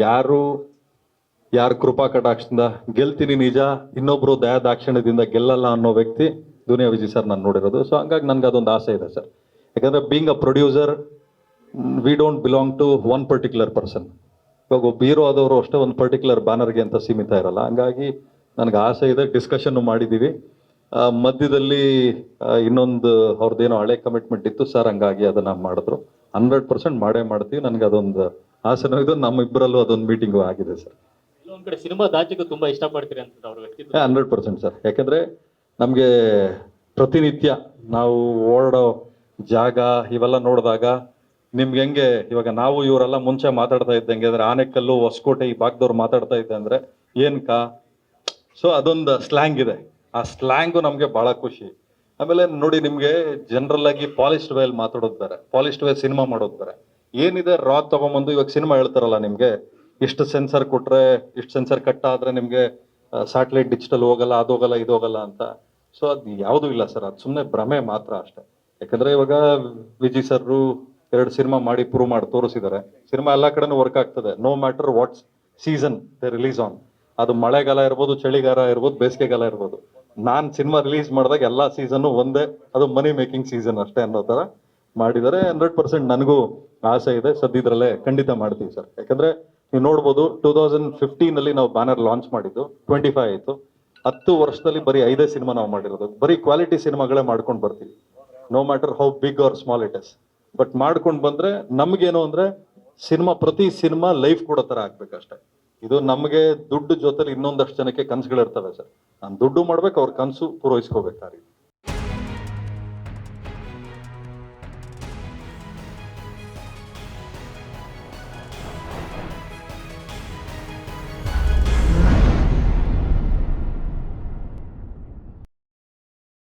ಯಾರು ಯಾರ ಕೃಪಾ ಕಟಾಕ್ಷದಿಂದ ಗೆಲ್ತೀನಿ ನಿಜ, ಇನ್ನೊಬ್ರು ದಯಾ ದಾಕ್ಷಿಣ್ಯದಿಂದ ಗೆಲ್ಲಲ್ಲ ಅನ್ನೋ ವ್ಯಕ್ತಿ ದುನಿಯಾ ವಿಜಯ್ ಸರ್ ನಾನು ನೋಡಿರೋದು. ಸೊ ಹಂಗಾಗಿ ನನ್ಗೆ ಅದೊಂದು ಆಸೆ ಇದೆ ಸರ್. ಯಾಕಂದ್ರೆ being a producer we don't belong to one particular person. ಇವಾಗ ಒಬ್ಬ ಹೀರೋ ಆದವರು ಅಷ್ಟೇ ಒಂದು ಪರ್ಟಿಕ್ಯುಲರ್ ಬ್ಯಾನರ್ಗೆ ಅಂತ ಸೀಮಿತ ಇರಲ್ಲ. ಹಂಗಾಗಿ ನನಗೆ ಆಸೆ ಇದೆ, ಡಿಸ್ಕಷನ್ ಮಾಡಿದ್ದೀವಿ. ಮಧ್ಯದಲ್ಲಿ ಇನ್ನೊಂದು ಅವ್ರದ್ದೇನೋ ಹಳೆ ಕಮಿಟ್ಮೆಂಟ್ ಇತ್ತು ಸರ್, ಹಂಗಾಗಿ ಅದನ್ನ ಮಾಡಿದ್ರು. 100% ಮಾಡೇ ಮಾಡ್ತೀವಿ. ನನಗೆ ಅದೊಂದು ಆಸೆನೂ ಇದು, ನಮ್ಮಿಬ್ಬರಲ್ಲೂ ಅದೊಂದು ಮೀಟಿಂಗು ಆಗಿದೆ ಸರ್. ಒಂದ್ ಕಡೆ ಸಿನಿಮಾ ದಾಚಿಗೂ ತುಂಬಾ ಇಷ್ಟಪಡ್ತೀರಿ ಅಂತ ಅವ್ರ ವ್ಯಕ್ತಿತ್ವ. 100% ಸರ್. ಯಾಕಂದ್ರೆ ನಮಗೆ ಪ್ರತಿನಿತ್ಯ ನಾವು ಓಡೋ ಜಾಗ ಇವೆಲ್ಲ ನೋಡಿದಾಗ ನಿಮ್ಗೆ ಹೆಂಗೆ ಇವಾಗ ನಾವು ಇವರೆಲ್ಲ ಮುಂಚೆ ಮಾತಾಡ್ತಾ ಇದ್ದಂಗೆ ಅಂದ್ರೆ ಆನೆಕಲ್ಲು, ಹೊಸಕೋಟೆ ಈ ಭಾಗದವ್ರು ಮಾತಾಡ್ತಾ ಇದ್ದೆ ಅಂದ್ರೆ ಏನ್ಕಾ, ಸೊ ಅದೊಂದು ಸ್ಲ್ಯಾಂಗ್ ಇದೆ. ಆ ಸ್ಲ್ಯಾಂಗು ನಮ್ಗೆ ಬಹಳ ಖುಷಿ. ಆಮೇಲೆ ನೋಡಿ, ನಿಮ್ಗೆ ಜನರಲ್ ಆಗಿ ಪಾಲಿಸ್ಡ್ ವೇಲ್ ಮಾತಾಡೋದು ಬೇರೆ, ಪಾಲಿಸ್ಡ್ ವೇ ಸಿನಿಮಾ ಮಾಡೋದು ಬೇರೆ. ಏನಿದೆ ರಾ ತಗೊಂಬಂದು ಇವಾಗ ಸಿನಿಮಾ ಹೇಳ್ತಾರಲ್ಲ, ನಿಮ್ಗೆ ಇಷ್ಟು ಸೆನ್ಸರ್ ಕೊಟ್ರೆ, ಇಷ್ಟು ಸೆನ್ಸರ್ ಕಟ್ ಆದ್ರೆ ನಿಮ್ಗೆ ಸ್ಯಾಟಲೈಟ್ ಡಿಜಿಟಲ್ ಹೋಗಲ್ಲ, ಅದು ಹೋಗಲ್ಲ, ಇದು ಹೋಗಲ್ಲ ಅಂತ. ಸೊ ಅದು ಯಾವುದೂ ಇಲ್ಲ ಸರ್, ಅದು ಸುಮ್ಮನೆ ಭ್ರಮೆ ಮಾತ್ರ ಅಷ್ಟೇ. ಯಾಕಂದ್ರೆ ಇವಾಗ ವಿಜಯ್ ಸರ್ 2 ಸಿನಿಮಾ ಮಾಡಿ ಪ್ರೂವ್ ಮಾಡಿ ತೋರಿಸಿದ್ದಾರೆ. ಸಿನಿಮಾ ಎಲ್ಲ ಕಡೆನೂ ವರ್ಕ್ ಆಗ್ತದೆ, no matter what season they release on. ಅದು ಮಳೆಗಾಲ ಇರ್ಬೋದು, ಚಳಿಗಾಲ ಇರ್ಬೋದು, ಬೇಸಿಗೆಗಾಲ ಇರ್ಬೋದು. ನಾನ್ ಸಿನಿಮಾ ರಿಲೀಸ್ ಮಾಡಿದಾಗ ಎಲ್ಲಾ ಸೀಸನ್ ಒಂದೇ, ಅದು ಮನಿ ಮೇಕಿಂಗ್ ಸೀಸನ್ ಅಷ್ಟೇ ಅನ್ನೋ ತರ ಮಾಡಿದ್ದಾರೆ. 100% ನನಗೂ ಆಸೆ ಇದೆ, ಸದ್ಯದ್ರಲ್ಲೇ ಖಂಡಿತ ಮಾಡ್ತೀವಿ ಸರ್. ಯಾಕಂದ್ರೆ ನೀವು ನೋಡ್ಬೋದು, 2015 ನಾವು ಬ್ಯಾನರ್ ಲಾಂಚ್ ಮಾಡಿದ್ದು, 25 ಆಯಿತು. 10 ವರ್ಷದಲ್ಲಿ ಬರೀ 5 ಸಿನಿಮಾ ನಾವು ಮಾಡಿರೋದು. ಬರೀ ಕ್ವಾಲಿಟಿ ಸಿನಿಮಾಗಳೇ ಮಾಡ್ಕೊಂಡು ಬರ್ತೀವಿ, no matter how big or small it is. But ಮಾಡ್ಕೊಂಡು ಬಂದ್ರೆ ನಮ್ಗೇನು ಅಂದ್ರೆ ಸಿನಿಮಾ, ಪ್ರತಿ ಸಿನಿಮಾ ಲೈಫ್ ಕೊಡೋ ತರ ಆಗ್ಬೇಕಷ್ಟೇ. ಇದು ನಮಗೆ ದುಡ್ಡು ಜೊತೆಲಿ ಇನ್ನೊಂದಷ್ಟು ಜನಕ್ಕೆ ಕನ್ಸುಗಳಿರ್ತವೆ ಸರ್. ನಾನು ದುಡ್ಡು ಮಾಡ್ಬೇಕು, ಅವ್ರ ಕನಸು ಪೂರೈಸ್ಕೋಬೇಕಾಗಿ.